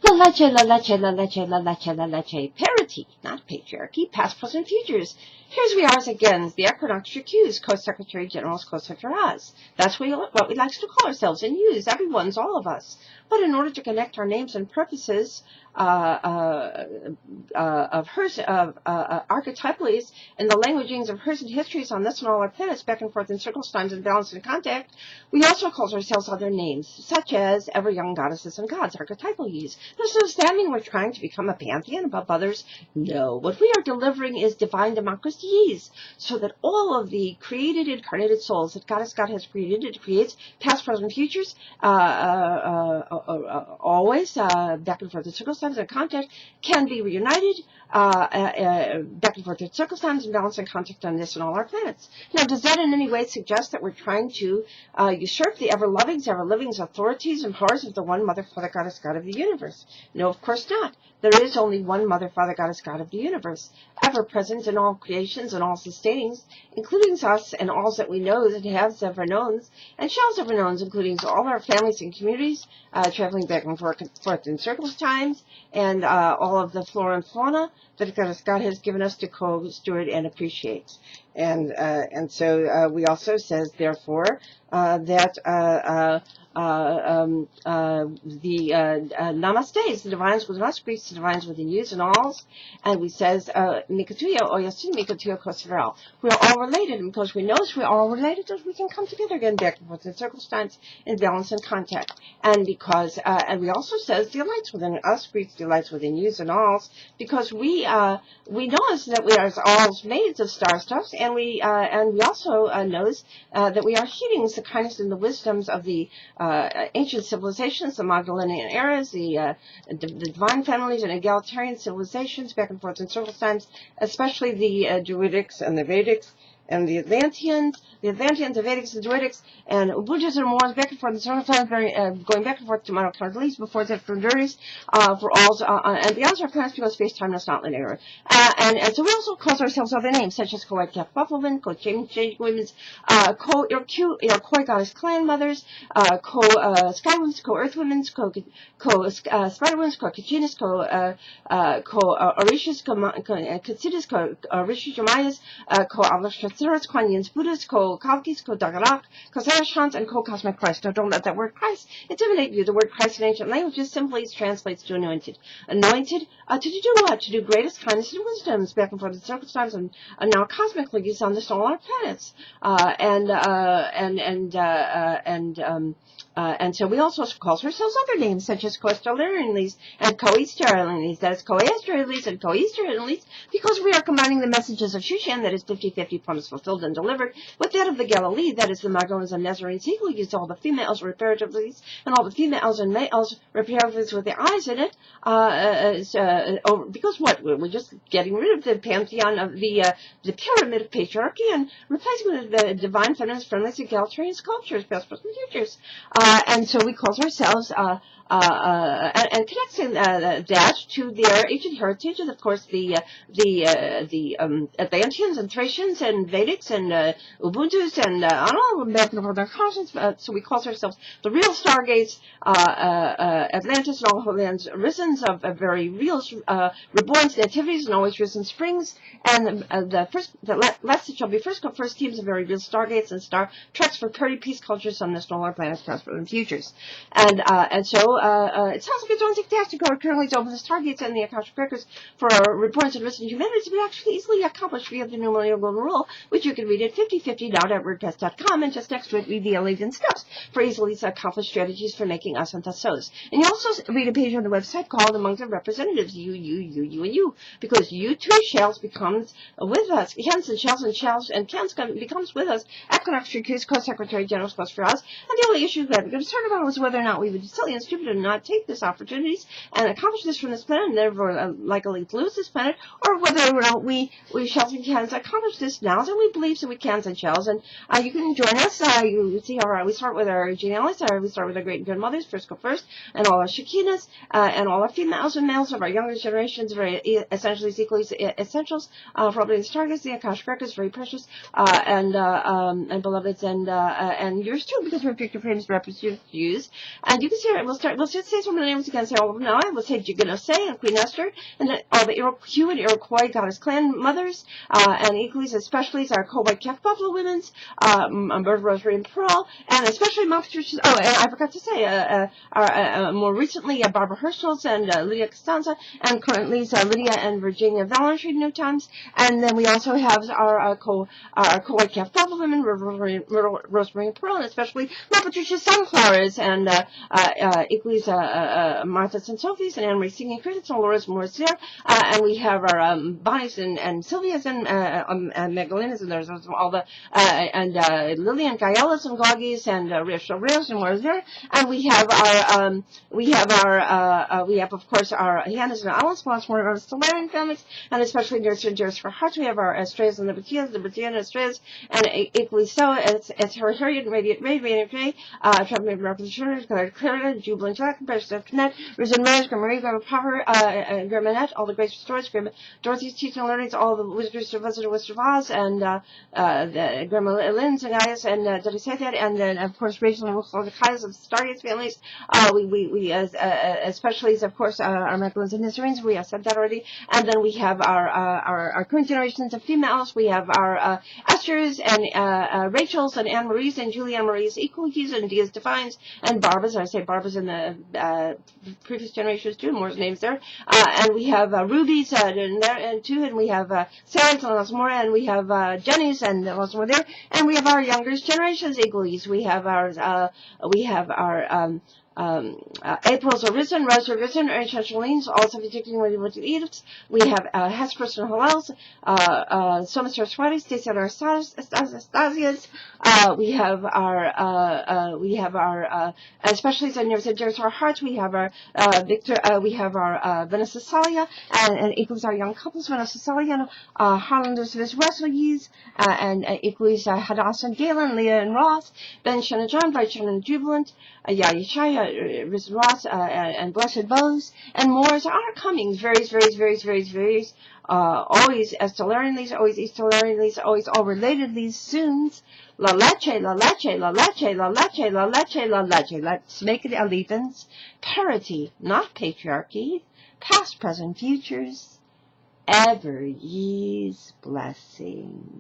LALECHE. Parity, not patriarchy, past, present, futures. Here's we are again, the Equinoxtrueqsz, Co-Secretary General's Co-Secretariz. That's what we like to call ourselves and use. Everyone's, all of us. But in order to connect our names and purposes archetypally in the languagings of hers and histories on this and all our planets, back and forth in circles, times, and balance and contact, we also call ourselves other names, such as ever young goddesses and gods, archetypal use. There's no standing we're trying to become a pantheon above others. No, what we are delivering is divine democracies, so that all of the created, incarnated souls that Goddess God has created, it creates past, present, futures, always, back and forth in circles, times, and contact, can be reunited, back and forth in circles, times, and balance and contact on this and all our planets. Now, does that in any way suggest that we're trying to usurp the ever-lovings, ever-livings, authorities, and powers of the one Mother, Father, Goddess, God of the universe? No, of course not. There is only one Mother, Father, Goddess, God of the universe, ever present in all creations and all sustainings, including us and all that we know that have ever knowns, and shells ever knowns, including all our families and communities, traveling back and forth in circles times, and all of the flora and fauna that God has given us to co-steward and appreciate. And so we also says, therefore, that the Namaste, the divines within us, Greeks, the divines within yous and alls, and we says, Mikatuya Oyasin Mikatuya Kosverel. We are all related, and because we know we are all related, we can come together again back and forth in circumstance, in balance and contact. And because, and we also says, delights within us, Greeks, delights within yous and alls, because we knows that we are alls made of star stuffs, and we also knows that we are heeding the kindness and the wisdoms of the ancient civilizations, the Magdalenian eras, the divine families and egalitarian civilizations back and forth in circles times, especially the Druidics and the Vedics and the Atlanteans, the Vedics, the Druidics, and Ubuntu's and Moors back and forth in circles times, going back and forth to monocounterleads before that for Duries, for all, and beyond our planets because space-time is not linear. And so we also call ourselves other names, such as Co-White Calf Buffleman, Co-Change Women's, Co-Iroquois Goddess Clan Mothers, Co-Sky Women's, Co-Earth Women's, Co-Spider Women's, Co-Kachinas, Co-Orishas, Co-Katsidas, Co-Orishas Jamayas, Co-Avlashathuras, Kuan-Yin's Buddhas, Co-Kalkis, Co-Dagarak, Co-Sarashans, and Co-Couszmic Chrisztsz. Now, don't let that word Christ intimidate you. The word Christ in ancient languages simply translates to anointed. Anointed to do what? To do greatest kindness and wisdoms back and forth in circles times and now cosmically use on this all our planets. And so we also call ourselves other names such as Co-Stellarianles and Co-Easterlianles, that is Co-Asterlianles and Co-Easterlianles, because we are combining the messages of Shushan, that is 50-50 promise fulfilled and delivered, with that of the Galilee, that is the Magdalens and Nazarenes equal, use all the females reparatively and all the females and males reparatively with their eyes in it, because what? We're just getting rid of the pantheon of the pyramid of patriarchy and replacing it with the divine feminist, friendly, egalitarian cultures, past, present, futures. And so we call ourselves, and connecting that to their ancient heritage, and of course the Atlanteans and Thracians and Vedics and Ubuntus and all of them back and forth their conscience. So we call ourselves the real Stargates, Atlantis and all the lands risen of very real reborn nativities and always risen springs, and the last that shall be first come first teams of very real Stargates and Star Treks for purity peace cultures on the solar planets, prosper and futures. And so it sounds like it's only fantastic. We're currently open the Stargates and the Akashic Records for reports of risen humanities, but actually easily accomplished via the numerical golden rule, which you can read at 5050.wordpress.com, and just next to it read the 11 steps for easily accomplished strategies for making us and THESZE. And you also read a page on the website called Among the Representatives, you, and you, because you too shells becomes with us, hence and shells and cans becomes with us, Equinoxtrueqsz, Co-Secretary General's Plus for us, and the only issue that we're concerned about was whether or not we would be silly and stupid and not take this opportunities and accomplish this from this planet and therefore likely lose this planet, or whether or not we shells and cans accomplish this now, and we believe so we cans and shells. And you can join us. You see how we start with our genealogies. We start with our great grandmothers, first go first, and all our Shekinas, and all our females and males of our younger generations, very essentially equally essentials for opening the targets, the Akashic Records, very precious, and beloveds, and yours too, because we're picture frames represent use. And you can see, we'll just say some of the names again, say all of them now. We'll say Jiganosse and Queen Esther, and then all the Iroquois and Iroquois goddess clan mothers, and equally, especially our co-white calf buffalo women's, Bird Rosary and Pearl, and especially Mount Patricia's, oh, and I forgot to say, more recently, Barbara Herschel's and Lydia Costanza, and currently Lydia and Virginia Valentry New Times, and then we also have our co-white calf buffalo women, Rosemary and Pearl, and especially Mount Patricia's Sunflowers, and equally Martha's and Sophie's, and Anne-Marie Singing Critics, and Laura's Moore's there, and we have our Bonnie's and Sylvia's and Magdalena's, and there's all the and Lillian Gaella's and Goggies and Rachel Reyes and Moore's there, and we have of course our Hannah's and Alice Moss, more of our Solarian families, and especially Nurse and Dearest for Hearts. We have our Estrellas and Libertinas and Estrellas, and equally so it's her Harriet and Radiant Ray, Trump Representatives, Clara, Jubilant Jack, President Connect, Risen Rose, Marie, Grandma Power, Grandma Annette, all the Grace Stories, Grandma Dorothy's Teaching and Learnings, all the Wizards of Wizard of Oz, and the Grandma Lynn's and Gaius, and Debbie Sathiad, and then of course Rachel and Wilson, the Kai's of Stargates families. We especially of course our Magdalene's and Nazarines, we have said that already, and then we have our current generations of females. We have our Esther's and Rachel's and Anne Marie's and Julie Anne Marie's Equalities and Diaz Defines and Barbara's. I say Barbara's in the previous generations too, more names there. And we have Ruby's in there and too, and we have Sarah's and lots more, and we have Jenny's and lots more there, and we have our younger generations Equalities. We have our April's Arisen, Rose Arisen, Ancient Shalines, also particularly with the Ediths. We have Hesperus and Hillel's, Somaster Sweaty, Stacey and Anastasia's. We have our especially as I never said, Dearest of Our Hearts. We have our we have our Vanessa Salia, and equals our young couples, Vanessa Salia, and Harlanders of his Wrestleys, and equals Hadassah and Galen, Leah and Ross, Ben Shannon John, Bright Shannon Jubilant, Yaya Shaya, Risen Ross, and Blessed Bows, and more are coming. Various, always Stellarianlys, always Estellarianlys, always all relatedly soons. La leche, la leche, la leche, la leche, la leche, la leche. Let's make it allegiance. Parity, not patriarchy. Past, present, futures. Ever ye's blessing.